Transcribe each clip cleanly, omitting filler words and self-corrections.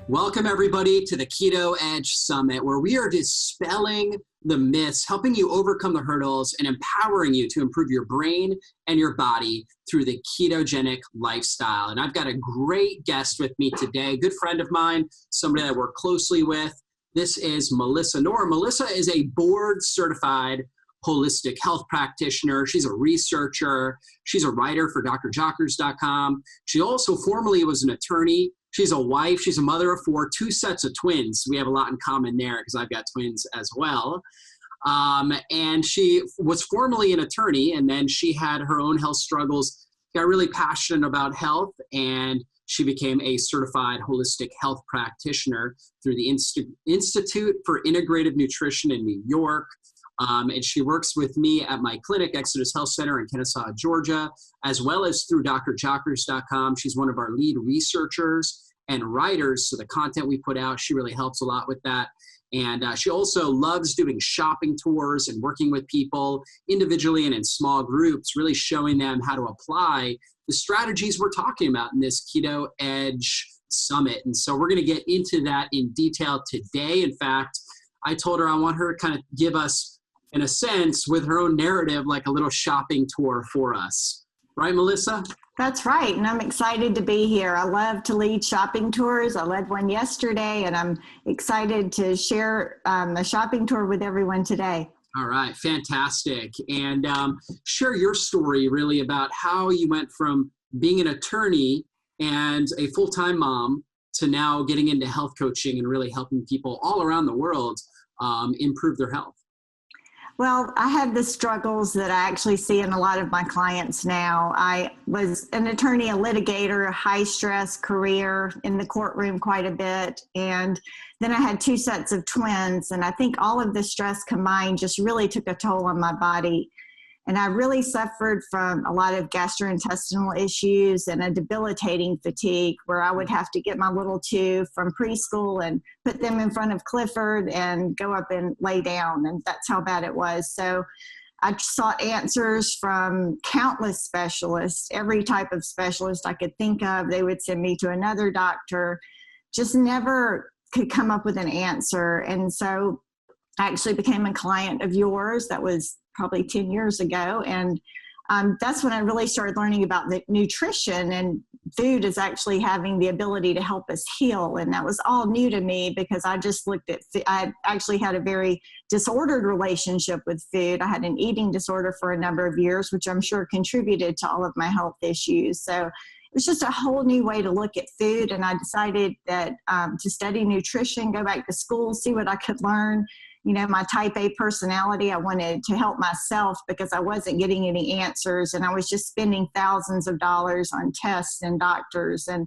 Welcome, everybody, to the Keto Edge Summit, where we are dispelling the myths, helping you overcome the hurdles, and empowering you to improve your brain and your body through the ketogenic lifestyle. And I've got a great guest with me today, a good friend of mine, somebody that I work closely with. This is Melissa Nora. Melissa is a board-certified holistic health practitioner. She's a researcher. She's a writer for drjockers.com. She also formerly was an attorney. She's a wife. She's a mother of four, two sets of twins. We have a lot in common there because I've got twins as well. And she was formerly an attorney, and then she had her own health struggles, got really passionate about health, and she became a certified holistic health practitioner through the Institute for Integrative Nutrition in New York. And she works with me at my clinic, Exodus Health Center in Kennesaw, Georgia, as well as through drjockers.com. She's one of our lead researchers and writers, so the content we put out, she really helps a lot with that. And she also loves doing shopping tours and working with people individually and in small groups, really showing them how to apply the strategies we're talking about in this Keto Edge Summit. And so we're going to get into that in detail today. In fact, I told her I want her to kind of give us, in a sense, with her own narrative, like a little shopping tour for us. Right, Melissa? That's right. And I'm excited to be here. I love to lead shopping tours. I led one yesterday, and I'm excited to share a shopping tour with everyone today. All right. Fantastic. And share your story really about how you went from being an attorney and a full-time mom to now getting into health coaching and really helping people all around the world improve their health. Well, I had the struggles that I actually see in a lot of my clients now. I was an attorney, a litigator, a high-stress career in the courtroom quite a bit. And then I had two sets of twins. And I think all of the stress combined just really took a toll on my body. And I really suffered from a lot of gastrointestinal issues and a debilitating fatigue where I would have to get my little two from preschool and put them in front of Clifford and go up and lay down. And that's how bad it was. So I sought answers from countless specialists, every type of specialist I could think of. They would send me to another doctor, just never could come up with an answer. And so I actually became a client of yours. That was probably 10 years ago. And that's when I really started learning about the nutrition, and food is actually having the ability to help us heal. And that was all new to me because I just looked at, I actually had a very disordered relationship with food. I had an eating disorder for a number of years, which I'm sure contributed to all of my health issues. So it was just a whole new way to look at food. And I decided that to study nutrition, go back to school, see what I could learn. You know, my type A personality, I wanted to help myself because I wasn't getting any answers, and I was just spending thousands of dollars on tests and doctors. And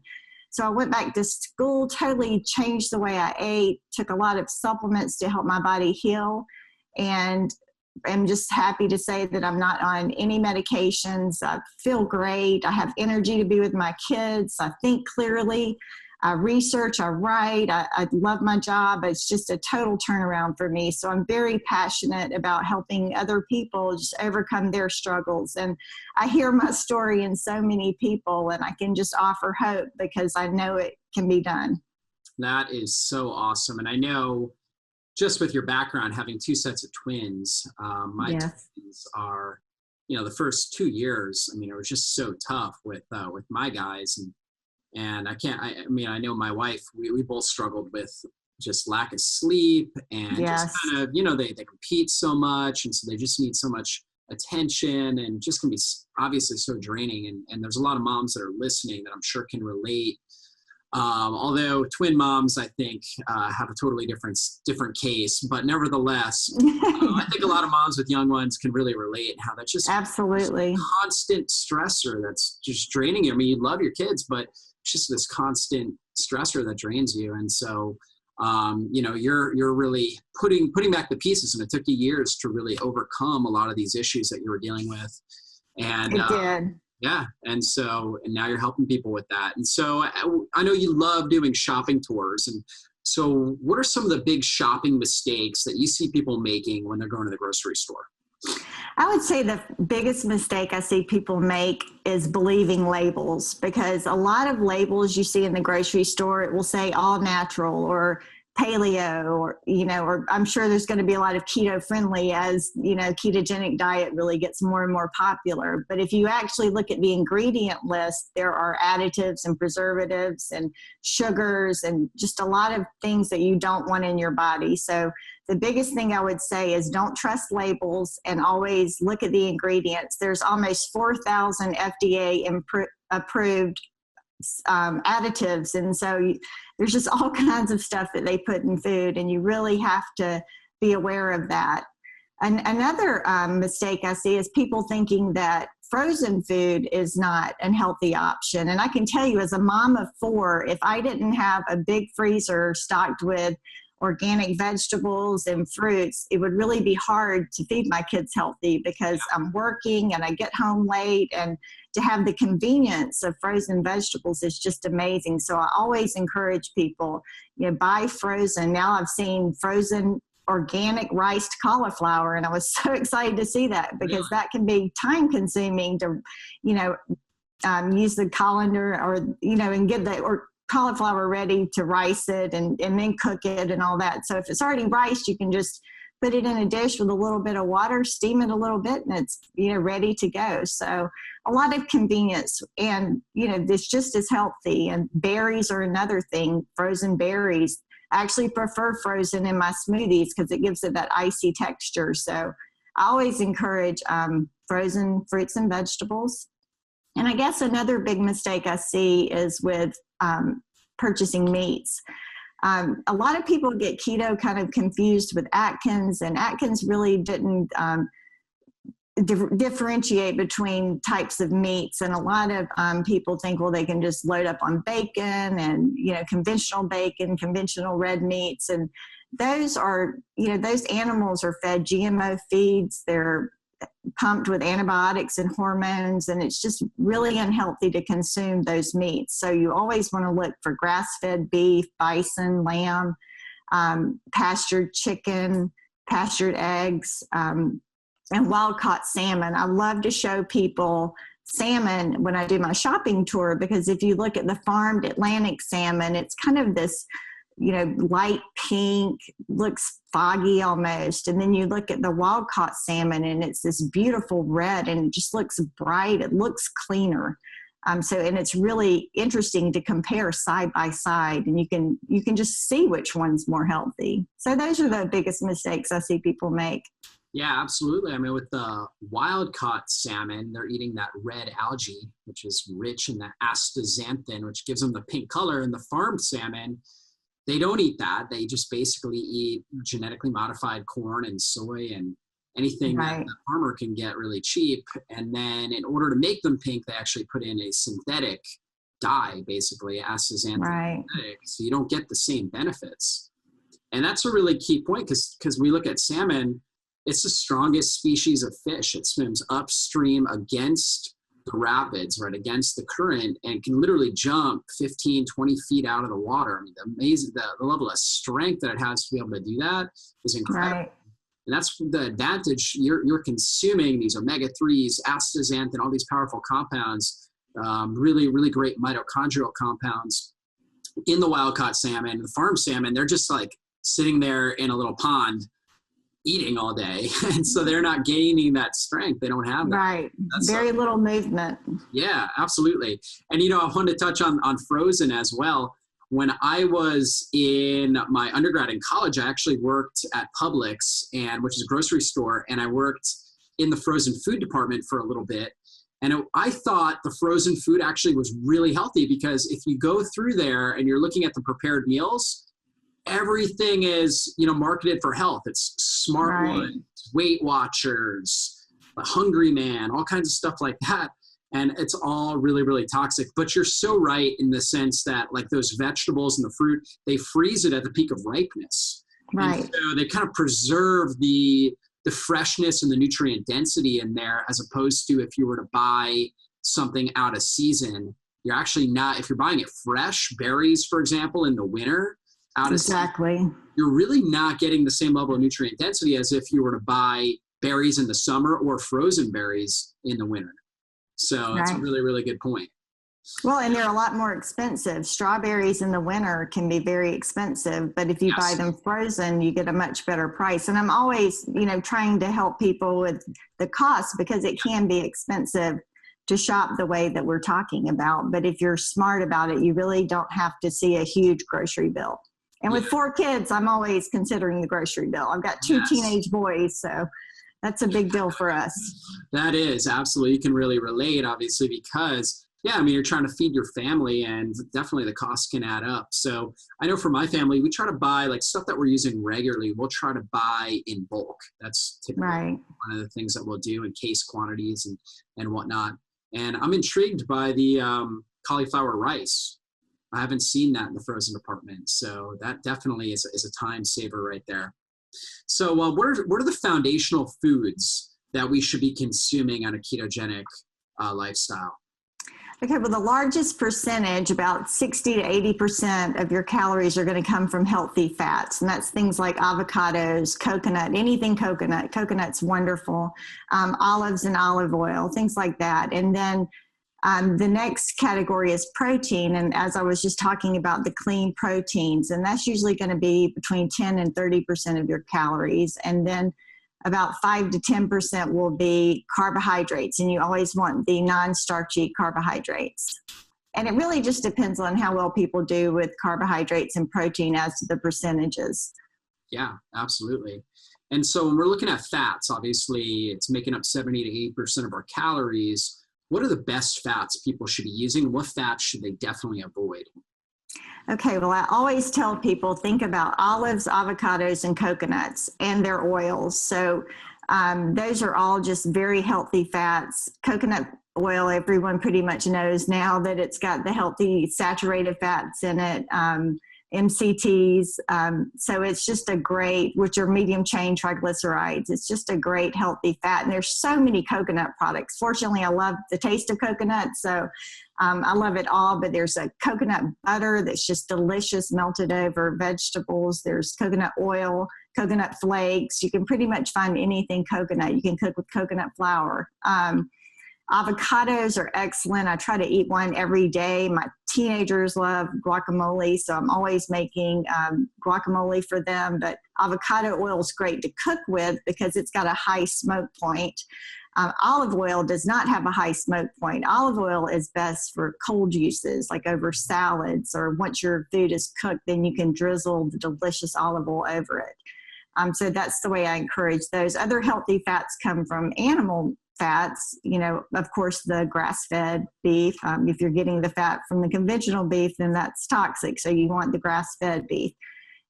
so I went back to school, totally changed the way I ate, took a lot of supplements to help my body heal. And I'm just happy to say that I'm not on any medications. I feel great. I have energy to be with my kids. I think clearly. I research, I write, I love my job. It's just a total turnaround for me. So I'm very passionate about helping other people just overcome their struggles. And I hear my story in so many people, and I can just offer hope because I know it can be done. That is so awesome. And I know just with your background, having two sets of twins, my twins are, you know, the first 2 years, I mean, it was just so tough with my guys. And I know my wife, we both struggled with just lack of sleep and just kind of, you know, they compete so much. And so they just need so much attention and just can be obviously so draining. And there's a lot of moms that are listening that I'm sure can relate. Although twin moms, I think, have a totally different case, but nevertheless, I think a lot of moms with young ones can really relate how that's just absolutely a constant stressor that's just draining you. I mean, you love your kids, but it's just this constant stressor that drains you. And so, you know, you're really putting back the pieces, and it took you years to really overcome a lot of these issues that you were dealing with. And it did. Yeah. And now you're helping people with that. And so I know you love doing shopping tours. And so what are some of the big shopping mistakes that you see people making when they're going to the grocery store? I would say the biggest mistake I see people make is believing labels, because a lot of labels you see in the grocery store, it will say all natural or paleo, or, or I'm sure there's going to be a lot of keto friendly as, ketogenic diet really gets more and more popular. But if you actually look at the ingredient list, there are additives and preservatives and sugars and just a lot of things that you don't want in your body. So the biggest thing I would say is don't trust labels and always look at the ingredients. There's almost 4,000 FDA approved additives. And so there's just all kinds of stuff that they put in food, and you really have to be aware of that. And another mistake I see is people thinking that frozen food is not a healthy option. And I can tell you, as a mom of 4, if I didn't have a big freezer stocked with organic vegetables and fruits, it would really be hard to feed my kids healthy, because I'm working and I get home late, and to have the convenience of frozen vegetables is just amazing. So I always encourage people, buy frozen. Now I've seen frozen organic riced cauliflower, and I was so excited to see that, because that can be time consuming to, use the colander or, and get the cauliflower ready to rice it and then cook it and all that. So if it's already riced, you can just put it in a dish with a little bit of water, steam it a little bit, and it's, ready to go. So a lot of convenience, and, it's just as healthy. And berries are another thing, frozen berries. I actually prefer frozen in my smoothies because it gives it that icy texture. So I always encourage frozen fruits and vegetables. And I guess another big mistake I see is with purchasing meats. A lot of people get keto kind of confused with Atkins, and Atkins really didn't differentiate between types of meats. And a lot of people think, well, they can just load up on bacon and, conventional bacon, conventional red meats. And those are, those animals are fed GMO feeds. They're pumped with antibiotics and hormones, and it's just really unhealthy to consume those meats. So you always want to look for grass-fed beef, bison, lamb, pastured chicken, pastured eggs, and wild-caught salmon. I love to show people salmon when I do my shopping tour, because if you look at the farmed Atlantic salmon, it's kind of this, light pink, looks foggy almost. And then you look at the wild-caught salmon, and it's this beautiful red, and it just looks bright. It looks cleaner. And it's really interesting to compare side by side, and you can just see which one's more healthy. So those are the biggest mistakes I see people make. Yeah, absolutely. I mean, with the wild-caught salmon, they're eating that red algae, which is rich in the astaxanthin, which gives them the pink color. And the farmed salmon, they don't eat that. They just basically eat genetically modified corn and soy and anything that the farmer can get really cheap. And then in order to make them pink, they actually put in a synthetic dye, basically astaxanthin synthetic, so you don't get the same benefits. And that's a really key point, because we look at salmon, it's the strongest species of fish. It swims upstream against the rapids, right, against the current, and can literally jump 15, 20 feet out of the water. I mean, the level of strength that it has to be able to do that is incredible. Right. And that's the advantage. You're consuming these omega-3s, astaxanthin, all these powerful compounds, really, really great mitochondrial compounds in the wild-caught salmon. The farm salmon, they're just like sitting there in a little pond eating all day, and so they're not gaining that strength. They don't have that. Right. That's very little movement. Yeah, absolutely. And I wanted to touch on frozen as well. When I was in my undergrad in college, I actually worked at Publix, which is a grocery store, and I worked in the frozen food department for a little bit. And I thought the frozen food actually was really healthy, because if you go through there and you're looking at the prepared meals, everything is, marketed for health. It's Smart Ones, Weight Watchers, a Hungry Man, all kinds of stuff like that. And it's all really, really toxic. But you're so right in the sense that, like, those vegetables and the fruit, they freeze it at the peak of ripeness. Right. And so they kind of preserve the freshness and the nutrient density in there, as opposed to if you were to buy something out of season, you're actually not, if you're buying it fresh, berries, for example, in the winter, out of season, you're really not getting the same level of nutrient density as if you were to buy berries in the summer or frozen berries in the winter. So that's a really, really good point. Well, and they're a lot more expensive. Strawberries in the winter can be very expensive, but if you buy them frozen, you get a much better price. And I'm always, trying to help people with the cost, because it can be expensive to shop the way that we're talking about. But if you're smart about it, you really don't have to see a huge grocery bill. And with 4 kids, I'm always considering the grocery bill. I've got 2 teenage boys, so that's a big deal for us. That is, absolutely. You can really relate, obviously, because you're trying to feed your family, and definitely the costs can add up. So I know for my family, we try to buy like stuff that we're using regularly. We'll try to buy in bulk. That's typically one of the things that we'll do in case quantities and whatnot. And I'm intrigued by the cauliflower rice. I haven't seen that in the frozen department. So that definitely is a time saver right there. So what are the foundational foods that we should be consuming on a ketogenic lifestyle? Okay, well, the largest percentage, about 60 to 80% of your calories are going to come from healthy fats. And that's things like avocados, coconut, anything coconut. Coconut's wonderful. Olives and olive oil, things like that. And then the next category is protein. And as I was just talking about, the clean proteins, and that's usually going to be between 10 and 30% of your calories. And then about 5 to 10% will be carbohydrates, and you always want the non-starchy carbohydrates. And it really just depends on how well people do with carbohydrates and protein as to the percentages. Yeah, absolutely. And so when we're looking at fats, obviously it's making up 70 to 80% of our calories. What are the best fats people should be using? What fats should they definitely avoid? Okay, well, I always tell people, think about olives, avocados, and coconuts and their oils. So those are all just very healthy fats. Coconut oil, everyone pretty much knows now that it's got the healthy saturated fats in it, MCTs. So it's just a great, which are medium chain triglycerides. It's just a great healthy fat. And there's so many coconut products. Fortunately, I love the taste of coconut. So I love it all, but there's a coconut butter that's just delicious, melted over vegetables. There's coconut oil, coconut flakes. You can pretty much find anything coconut. You can cook with coconut flour. Avocados are excellent. I try to eat one every day. My teenagers love guacamole, so I'm always making guacamole for them. But avocado oil is great to cook with because it's got a high smoke point. Olive oil does not have a high smoke point. Olive oil is best for cold uses, like over salads, or once your food is cooked, then you can drizzle the delicious olive oil over it. So that's the way I encourage those. Other healthy fats come from animal fats, of course, the grass-fed beef. If you're getting the fat from the conventional beef, then that's toxic. So you want the grass-fed beef.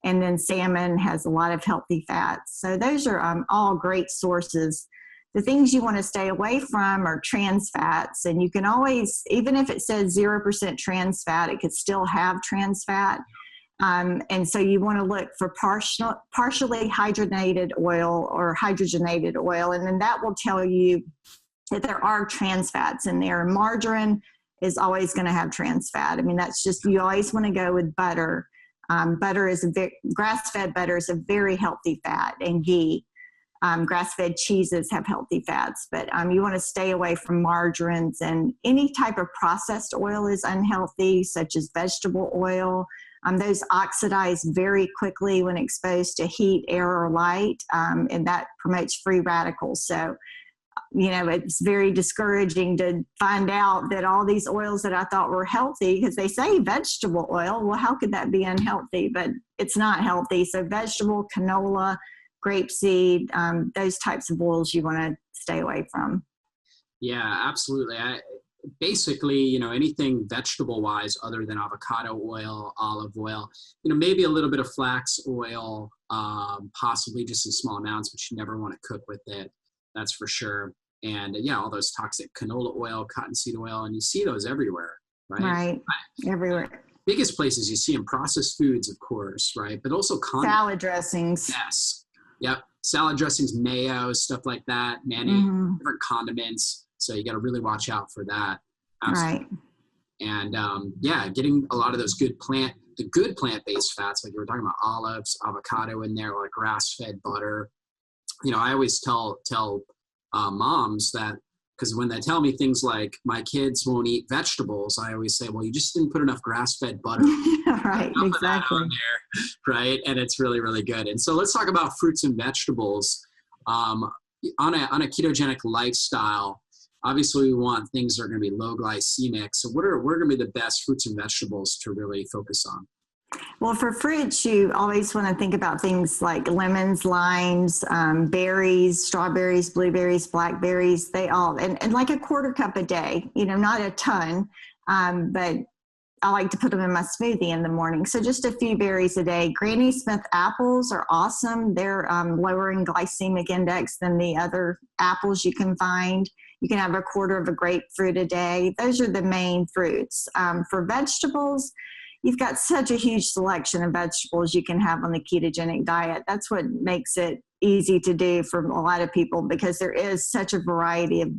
And then salmon has a lot of healthy fats. So those are all great sources. The things you want to stay away from are trans fats. And you can always, even if it says 0% trans fat, it could still have trans fat. And so you want to look for partially hydrogenated oil or hydrogenated oil. And then that will tell you that there are trans fats in there. Margarine is always going to have trans fat. I mean, that's just, you always want to go with butter. Grass-fed butter is a very healthy fat, and ghee. Grass-fed cheeses have healthy fats, but you want to stay away from margarines, and any type of processed oil is unhealthy, such as vegetable oil. Those oxidize very quickly when exposed to heat, air, or light, and that promotes free radicals. So, it's very discouraging to find out that all these oils that I thought were healthy, because they say vegetable oil, well, how could that be unhealthy? But it's not healthy. So vegetable, canola, grapeseed, those types of oils you want to stay away from. Yeah, absolutely. Basically, anything vegetable wise other than avocado oil, olive oil, maybe a little bit of flax oil, possibly just in small amounts, but you never want to cook with it. That's for sure. And all those toxic canola oil, cottonseed oil, and you see those everywhere, right? Right. Everywhere. Biggest places you see in processed foods, of course, right? But also salad dressings. Yes. Yep. Salad dressings, mayo, stuff like that, mayonnaise, different condiments. So you got to really watch out for that. Absolutely. Right. And getting a lot of those good plant-based fats, like you were talking about olives, avocado in there, or grass-fed butter. I always tell moms that, because when they tell me things like my kids won't eat vegetables, I always say, well, you just didn't put enough grass-fed butter. Right, exactly. On there, right? And it's really, really good. And so let's talk about fruits and vegetables. On a ketogenic lifestyle, obviously we want things that are going to be low glycemic. So what are going to be the best fruits and vegetables to really focus on? Well, for fruits, you always want to think about things like lemons, limes, berries, strawberries, blueberries, blackberries. They all, and like a quarter cup a day, not a ton, but I like to put them in my smoothie in the morning. So just a few berries a day. Granny Smith apples are awesome. They're lower in glycemic index than the other apples you can find. You can have a quarter of a grapefruit a day. Those are the main fruits. For vegetables, you've got such a huge selection of vegetables you can have on the ketogenic diet. That's what makes it easy to do for a lot of people, because there is such a variety of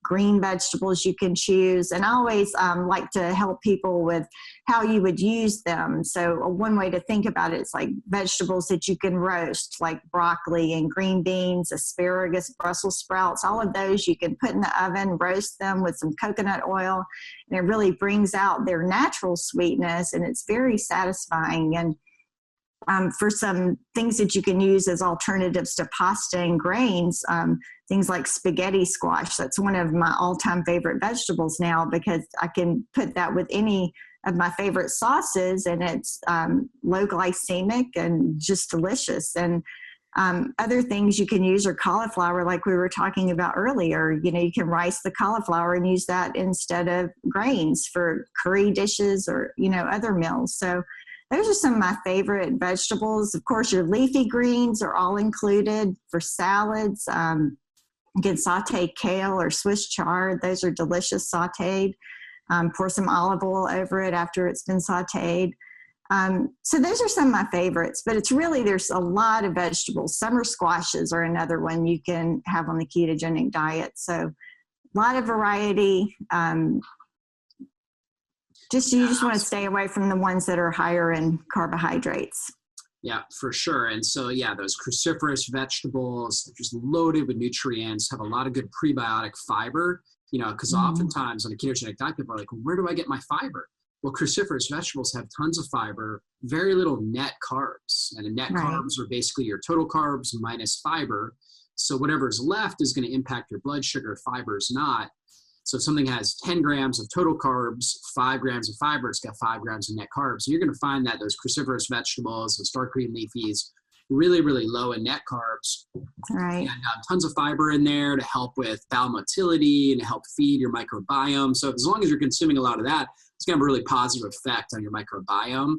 green vegetables you can choose. And I always like to help people with how you would use them. So one way to think about it is like vegetables that you can roast, like broccoli and green beans, asparagus, Brussels sprouts, all of those you can put in the oven, roast them with some coconut oil, and it really brings out their natural sweetness, and it's very satisfying. And for some things that you can use as alternatives to pasta and grains, things like spaghetti squash. That's one of my all-time favorite vegetables now, because I can put that with any of my favorite sauces, and it's low glycemic and just delicious. And other things you can use are cauliflower, like we were talking about earlier. You can rice the cauliflower and use that instead of grains for curry dishes or, other meals. So those are some of my favorite vegetables. Of course, your leafy greens are all included for salads. You can saute kale or Swiss chard. Those are delicious sauteed. Pour some olive oil over it after it's been sauteed. So those are some of my favorites, but there's a lot of vegetables. Summer squashes are another one you can have on the ketogenic diet. So a lot of variety. You just want to stay away from the ones that are higher in carbohydrates. Yeah, for sure. And so, those cruciferous vegetables, they're just loaded with nutrients, have a lot of good prebiotic fiber, because oftentimes on a ketogenic diet, people are like, where do I get my fiber? Well, cruciferous vegetables have tons of fiber, very little net carbs. And net carbs are basically your total carbs minus fiber. So whatever's left is going to impact your blood sugar. Fiber is not. So if something has 10 grams of total carbs, 5 grams of fiber, it's got 5 grams of net carbs. And you're going to find that those cruciferous vegetables, those dark green leafies, really, really low in net carbs. Right. And tons of fiber in there to help with bowel motility and to help feed your microbiome. So as long as you're consuming a lot of that, it's going to have a really positive effect on your microbiome.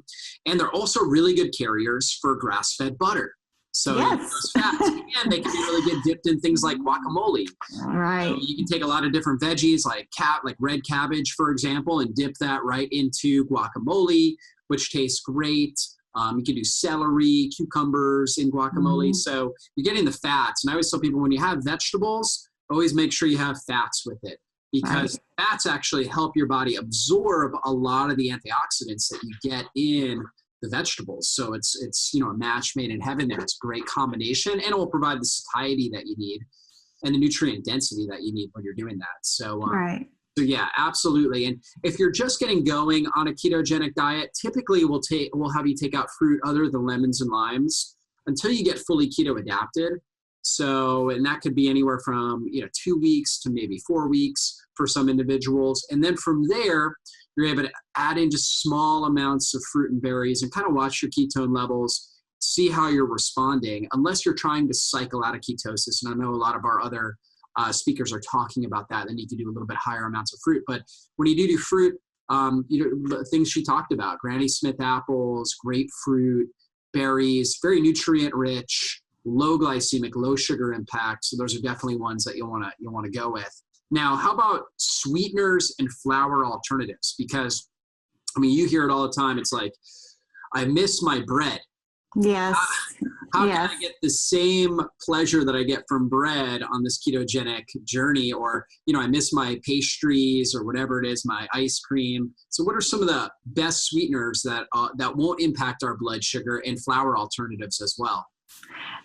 And they're also really good carriers for grass-fed butter. So those fats, again, they can be really good dipped in things like guacamole. Right. So you can take a lot of different veggies like red cabbage, for example, and dip that right into guacamole, which tastes great. You can do celery, cucumbers in guacamole. So you're getting the fats. And I always tell people, when you have vegetables, always make sure you have fats with it, because fats actually help your body absorb a lot of the antioxidants that you get in the vegetables. So it's a match made in heaven there. It's a great combination, and it will provide the satiety that you need and the nutrient density that you need when you're doing that. So, so yeah, absolutely. And if you're just getting going on a ketogenic diet, typically we'll have you take out fruit other than lemons and limes until you get fully keto adapted. So, and that could be anywhere from 2 weeks to maybe 4 weeks for some individuals. And then from there, you're able to add in just small amounts of fruit and berries and kind of watch your ketone levels, see how you're responding, unless you're trying to cycle out of ketosis. And I know a lot of our other speakers are talking about that. They need to do a little bit higher amounts of fruit. But when you do fruit, things she talked about, Granny Smith apples, grapefruit, berries, very nutrient rich, low glycemic, low sugar impact. So those are definitely ones that you'll want to go with. Now, how about sweeteners and flour alternatives? Because, you hear it all the time. It's like, I miss my bread. Yes. How can I get the same pleasure that I get from bread on this ketogenic journey? Or, I miss my pastries or whatever it is, my ice cream. So what are some of the best sweeteners that won't impact our blood sugar, and flour alternatives as well?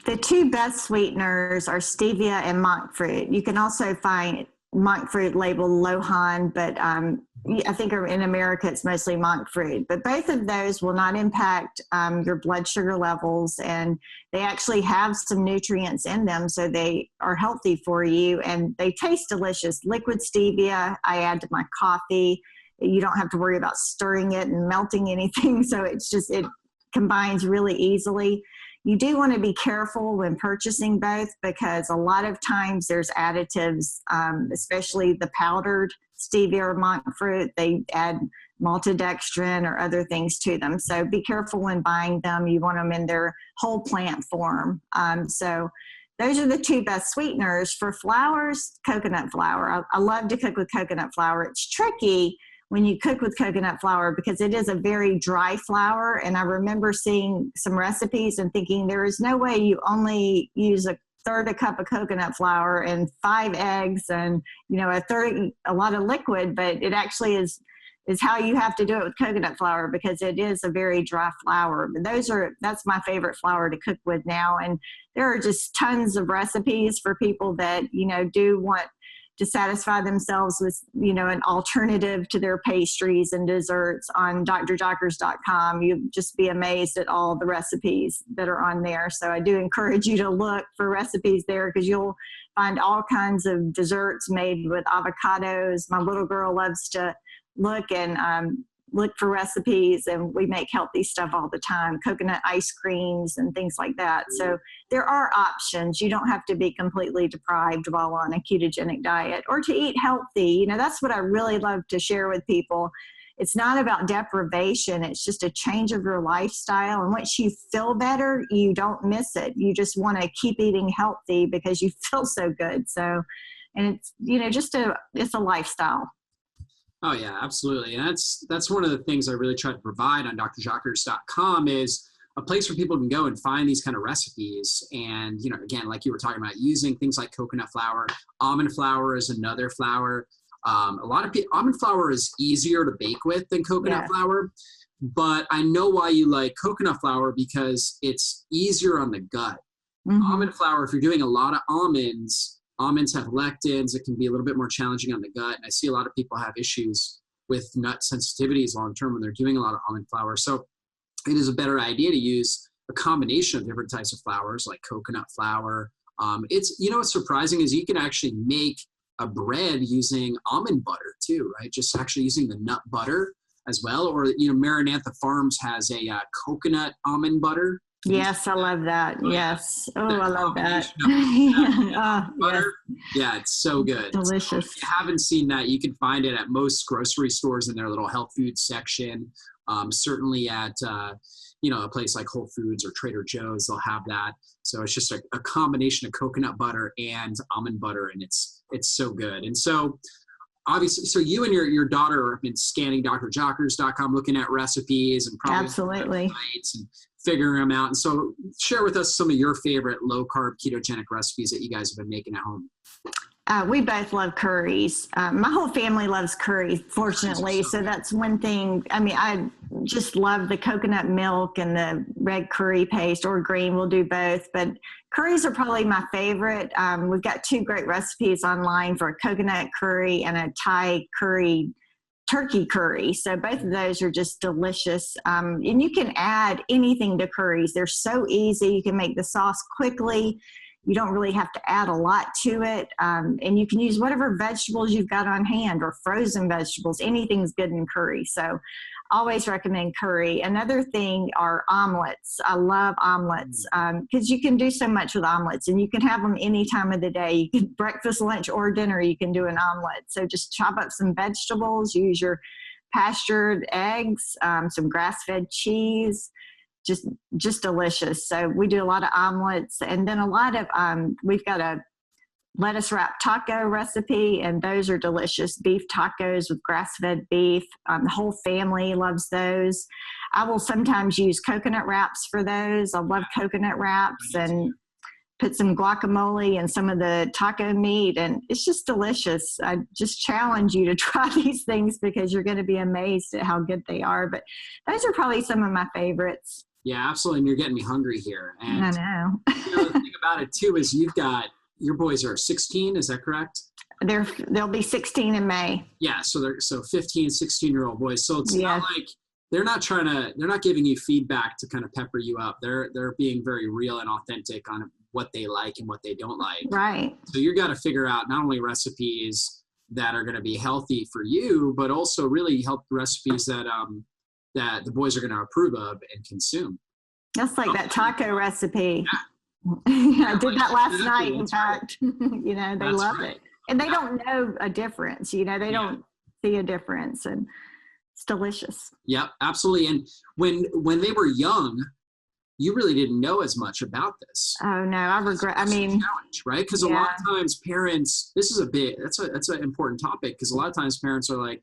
The two best sweeteners are stevia and monk fruit. You can also find monk fruit labeled Lohan, but I think in America it's mostly monk fruit. But both of those will not impact your blood sugar levels, and they actually have some nutrients in them, so they are healthy for you, and they taste delicious. Liquid stevia I add to my coffee. You don't have to worry about stirring it and melting anything, so it combines really easily. You do want to be careful when purchasing both, because a lot of times there's additives, especially the powdered stevia or monk fruit. They add maltodextrin or other things to them. So be careful when buying them. You want them in their whole plant form. So those are the two best sweeteners. For flours, coconut flour. I love to cook with coconut flour. It's tricky when you cook with coconut flour because it is a very dry flour. And I remember seeing some recipes and thinking there is no way you only use a third a cup of coconut flour and 5 eggs and, a lot of liquid, but it actually is how you have to do it with coconut flour because it is a very dry flour. But that's my favorite flour to cook with now. And there are just tons of recipes for people that, do want to satisfy themselves with, an alternative to their pastries and desserts on drjockers.com. You'd just be amazed at all the recipes that are on there. So I do encourage you to look for recipes there because you'll find all kinds of desserts made with avocados. My little girl loves to look for recipes, and we make healthy stuff all the time, coconut ice creams and things like that. So there are options. You don't have to be completely deprived while on a ketogenic diet or to eat healthy. That's what I really love to share with people. It's not about deprivation. It's just a change of your lifestyle. And once you feel better, you don't miss it. You just want to keep eating healthy because you feel so good. So, and it's, it's a lifestyle. Oh yeah, absolutely. And that's one of the things I really try to provide on drjockers.com is a place where people can go and find these kind of recipes. And, again, like you were talking about, using things like coconut flour. Almond flour is another flour. A lot of people, almond flour is easier to bake with than coconut flour. But I know why you like coconut flour because it's easier on the gut. Mm-hmm. Almond flour, if you're doing a lot of almonds have lectins. It can be a little bit more challenging on the gut. And I see a lot of people have issues with nut sensitivities long-term when they're doing a lot of almond flour. So it is a better idea to use a combination of different types of flours like coconut flour. What's surprising is you can actually make a bread using almond butter too, right? Just actually using the nut butter as well. Or, Maranatha Farms has a coconut almond butter. Yes, I love that. Yes. Oh, I love that. Butter. Yes. Yeah, it's so good. Delicious. So if you haven't seen that, you can find it at most grocery stores in their little health food section. Certainly at, a place like Whole Foods or Trader Joe's, they'll have that. So it's just a combination of coconut butter and almond butter, and it's so good. And so obviously, so you and your daughter have been scanning drjockers.com, looking at recipes and probably absolutely and figuring them out. And so share with us some of your favorite low-carb ketogenic recipes that you guys have been making at home. We both love curries. My whole family loves curry, fortunately. So that's one thing. I mean, I just love the coconut milk and the red curry paste, or green. We'll do both. But curries are probably my favorite. We've got 2 great recipes online for a coconut curry and a Thai curry, turkey curry. So both of those are just delicious. And you can add anything to curries. They're so easy. You can make the sauce quickly. You don't really have to add a lot to it. And you can use whatever vegetables you've got on hand or frozen vegetables. Anything's good in curry. So always recommend curry. Another thing are omelets. I love omelets because you can do so much with omelets, and you can have them any time of the day. You can breakfast, lunch, or dinner, you can do an omelet. So just chop up some vegetables, use your pastured eggs, some grass-fed cheese, just delicious. So we do a lot of omelets, and then a lot of, we've got a lettuce wrap taco recipe, and those are delicious. Beef tacos with grass-fed beef. The whole family loves those. I will sometimes use coconut wraps for those. I love coconut wraps, and put some guacamole and some of the taco meat, and it's just delicious. I just challenge you to try these things because you're going to be amazed at how good they are. But those are probably some of my favorites. Yeah, absolutely. And you're getting me hungry here. And I know. the thing about it too is your boys are 16, is that correct? They'll be 16 in May. Yeah, so they're 15, 16-year-old boys. So it's Yes. not like they're not giving you feedback to kind of pepper you up. They're being very real and authentic on what they like and what they don't like. Right. So you got to figure out not only recipes that are going to be healthy for you, but also really help recipes that that the boys are going to approve of and consume. That's like that taco recipe. Yeah. I did that last night, in fact. They That's love right. it. And they don't know a difference. They don't see a difference. And it's delicious. Yep, absolutely. And when they were young, you really didn't know as much about this. Oh no, I regret. That's a challenge, right? Because a lot of times parents, that's an important topic, because a lot of times parents are like,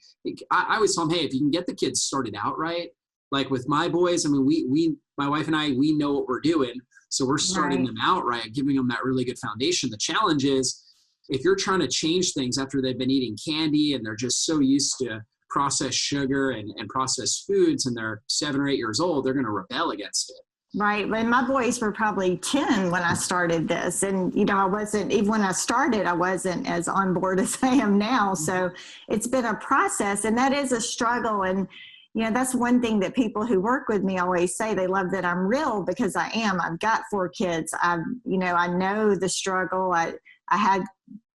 I always tell them, hey, if you can get the kids started out right, like with my boys, I mean, my wife and I, we know what we're doing. So we're starting them out right, giving them that really good foundation. The challenge is if you're trying to change things after they've been eating candy and they're just so used to processed sugar and processed foods and they're 7 or 8 years old, they're going to rebel against it. Right. When my boys were probably 10 when I started this. And, I wasn't, even when I started, I wasn't as on board as I am now. So it's been a process, and that is a struggle. And, that's one thing that people who work with me always say. They love that I'm real, because I am. I've got 4 kids. I know the struggle. I had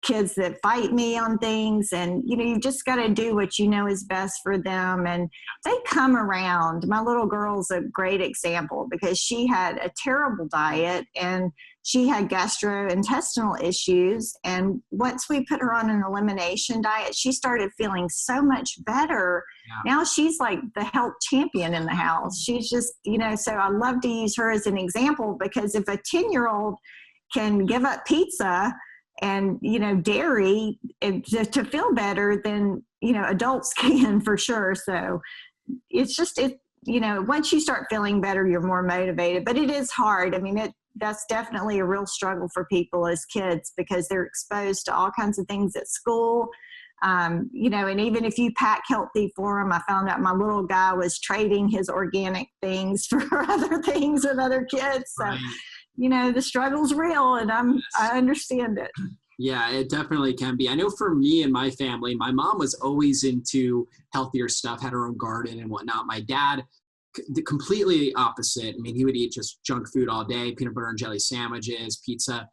kids that fight me on things, and you just got to do what you know is best for them, and they come around. My little girl's a great example, because she had a terrible diet and she had gastrointestinal issues, and once we put her on an elimination diet, she started feeling so much better. Now she's like the health champion in the house. She's just so I love to use her as an example, because if a 10-year-old can give up pizza and dairy to feel better, then adults can, for sure. So it's just once you start feeling better, you're more motivated. But it is hard. I mean, that's definitely a real struggle for people as kids, because they're exposed to all kinds of things at school. And even if you pack healthy for them, I found out my little guy was trading his organic things for other things with other kids. So. Right. The struggle's real, and I understand it. Yeah, it definitely can be. I know for me and my family, my mom was always into healthier stuff, had her own garden and whatnot. My dad, the completely opposite. I mean, he would eat just junk food all day, peanut butter and jelly sandwiches, pizza.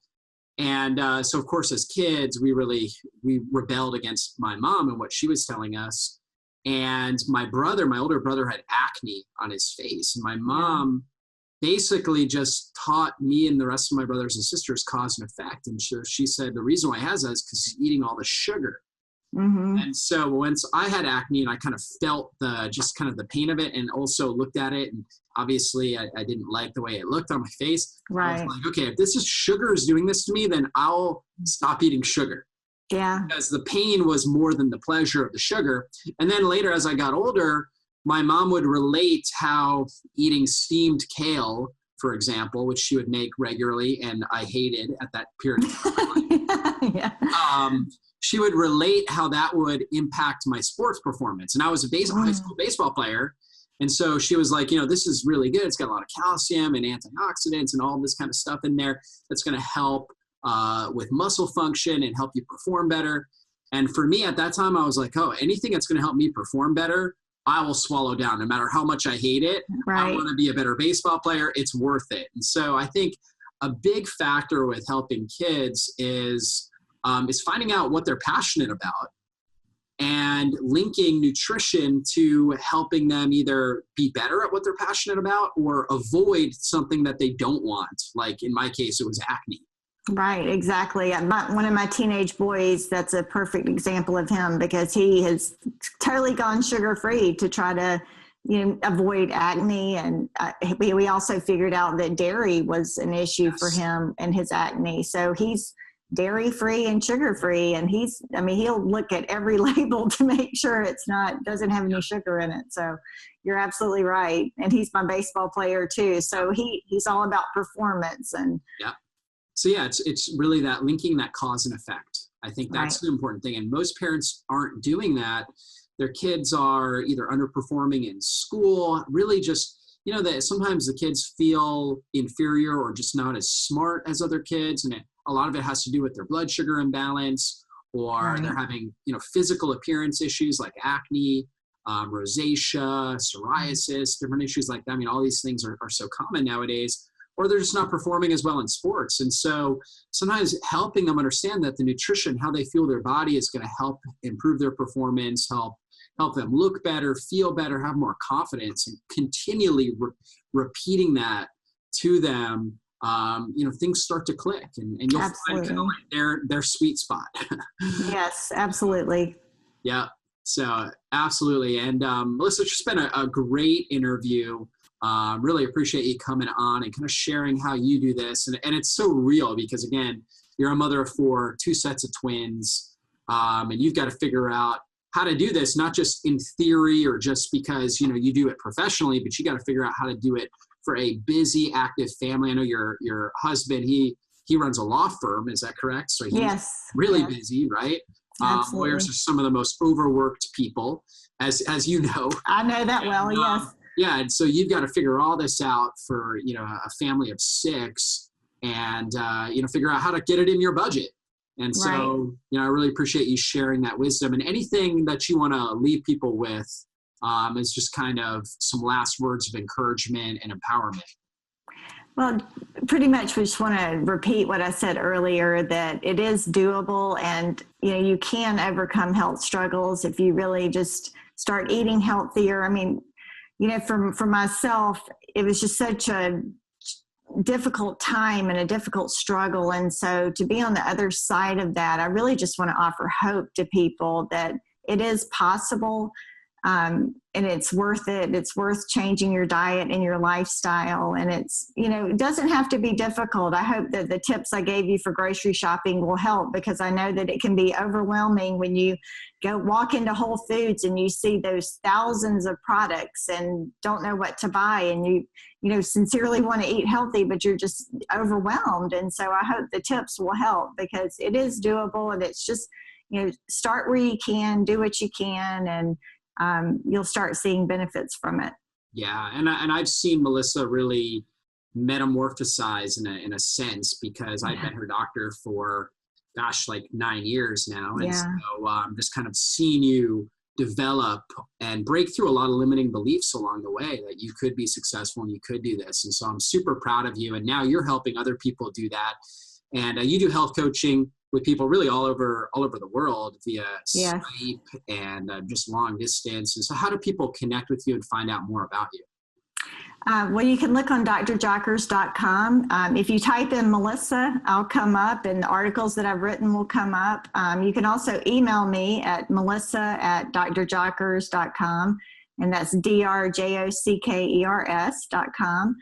And so, of course, as kids, we rebelled against my mom and what she was telling us. And my older brother, had acne on his face. And my mom basically just taught me and the rest of my brothers and sisters cause and effect. And she said the reason why he has that is because he's eating all the sugar. Mm-hmm. And so once I had acne and I kind of felt the pain of it, and also looked at it, and obviously I didn't like the way it looked on my face. Right. I was like, okay, if this is sugar is doing this to me, then I'll stop eating sugar. Yeah. Because the pain was more than the pleasure of the sugar. And then later, as I got older, my mom would relate how eating steamed kale, for example, which she would make regularly, and I hated at that period of time. She would relate how that would impact my sports performance. And I was a high school baseball player. And so she was like, this is really good. It's got a lot of calcium and antioxidants and all this kind of stuff in there that's going to help with muscle function and help you perform better. And for me at that time, I was like, anything that's going to help me perform better, I will swallow down no matter how much I hate it. Right. I want to be a better baseball player. It's worth it. And so I think a big factor with helping kids is finding out what they're passionate about and linking nutrition to helping them either be better at what they're passionate about or avoid something that they don't want. Like in my case, it was acne. Right, exactly. One of my teenage boys, that's a perfect example of him, because he has totally gone sugar-free to try to, avoid acne. And we also figured out that dairy was an issue for him and his acne. So he's dairy-free and sugar-free, and he'll look at every label to make sure doesn't have any sugar in it. So you're absolutely right. And he's my baseball player too. So he's all about performance. And so it's really that linking that cause and effect. I think that's the important thing. And most parents aren't doing that. Their kids are either underperforming in school, really just that sometimes the kids feel inferior or just not as smart as other kids. And a lot of it has to do with their blood sugar imbalance, or they're having, physical appearance issues like acne, rosacea, psoriasis, different issues like that. I mean, all these things are so common nowadays, or they're just not performing as well in sports. And so sometimes helping them understand that the nutrition, how they feel their body is going to help improve their performance, help them look better, feel better, have more confidence, and continually repeating that to them, things start to click, and you'll find kind of like their sweet spot. Yes, absolutely. Yeah. So absolutely. And Melissa, it's just been a great interview. Really appreciate you coming on and kind of sharing how you do this. And it's so real because, again, you're a mother of 4, 2 sets of twins, and you've got to figure out how to do this, not just in theory or just because, you do it professionally, but you got to figure out how to do it for a busy, active family. I know your husband, he runs a law firm. Is that correct? So he's really busy, right? Lawyers are some of the most overworked people, as you know. I know that well, yes. Yeah, and so you've got to figure all this out for, a family of 6 and, figure out how to get it in your budget. And so, I really appreciate you sharing that wisdom. And anything that you want to leave people with is just kind of some last words of encouragement and empowerment. Well, pretty much we just want to repeat what I said earlier, that it is doable, and, you can overcome health struggles if you really just start eating healthier. I mean, for myself, it was just such a difficult time and a difficult struggle. And so to be on the other side of that, I really just want to offer hope to people that it is possible. And it's worth it. It's worth changing your diet and your lifestyle. And it's, it doesn't have to be difficult. I hope that the tips I gave you for grocery shopping will help, because I know that it can be overwhelming when you go walk into Whole Foods and you see those thousands of products and don't know what to buy. And you sincerely want to eat healthy, but you're just overwhelmed. And so I hope the tips will help, because it is doable, and it's just, start where you can, do what you can, and you'll start seeing benefits from it. Yeah. And I've seen Melissa really metamorphosize in a sense, because I've been her doctor for, like 9 years now. And so just kind of seeing you develop and break through a lot of limiting beliefs along the way that you could be successful and you could do this. And so I'm super proud of you. And now you're helping other people do that. And you do health coaching with people really all over the world via Skype and just long distance. And so how do people connect with you and find out more about you? Well, you can look on drjockers.com. If you type in Melissa, I'll come up, and the articles that I've written will come up. You can also email me at melissa@drjockers.com, and that's drjockers.com.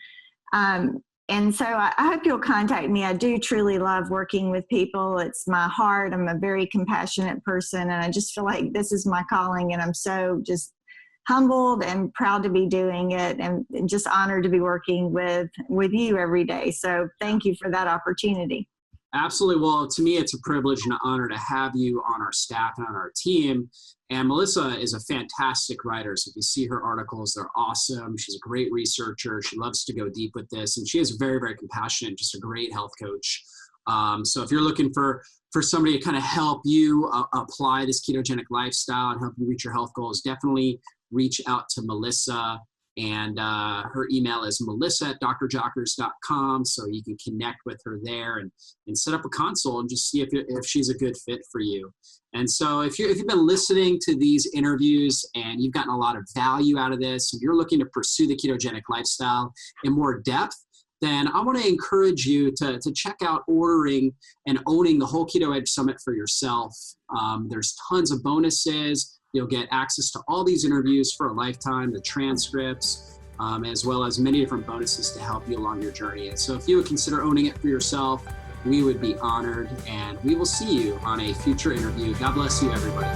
And so I hope you'll contact me. I do truly love working with people. It's my heart. I'm a very compassionate person, and I just feel like this is my calling, and I'm so just humbled and proud to be doing it, and just honored to be working with you every day. So thank you for that opportunity. Absolutely. Well, to me, it's a privilege and an honor to have you on our staff and on our team. And Melissa is a fantastic writer. So if you see her articles, they're awesome. She's a great researcher. She loves to go deep with this. And she is very, very compassionate, just a great health coach. So if you're looking for somebody to kind of help you apply this ketogenic lifestyle and help you reach your health goals, definitely reach out to Melissa. And her email is melissa@drjockers.com. So you can connect with her there and set up a consult and just see if she's a good fit for you. And so if you've been listening to these interviews and you've gotten a lot of value out of this, and you're looking to pursue the ketogenic lifestyle in more depth, then I want to encourage you to check out ordering and owning the whole Keto Edge Summit for yourself. There's tons of bonuses. You'll get access to all these interviews for a lifetime, the transcripts, as well as many different bonuses to help you along your journey. And so if you would consider owning it for yourself, we would be honored, and we will see you on a future interview. God bless you, everybody.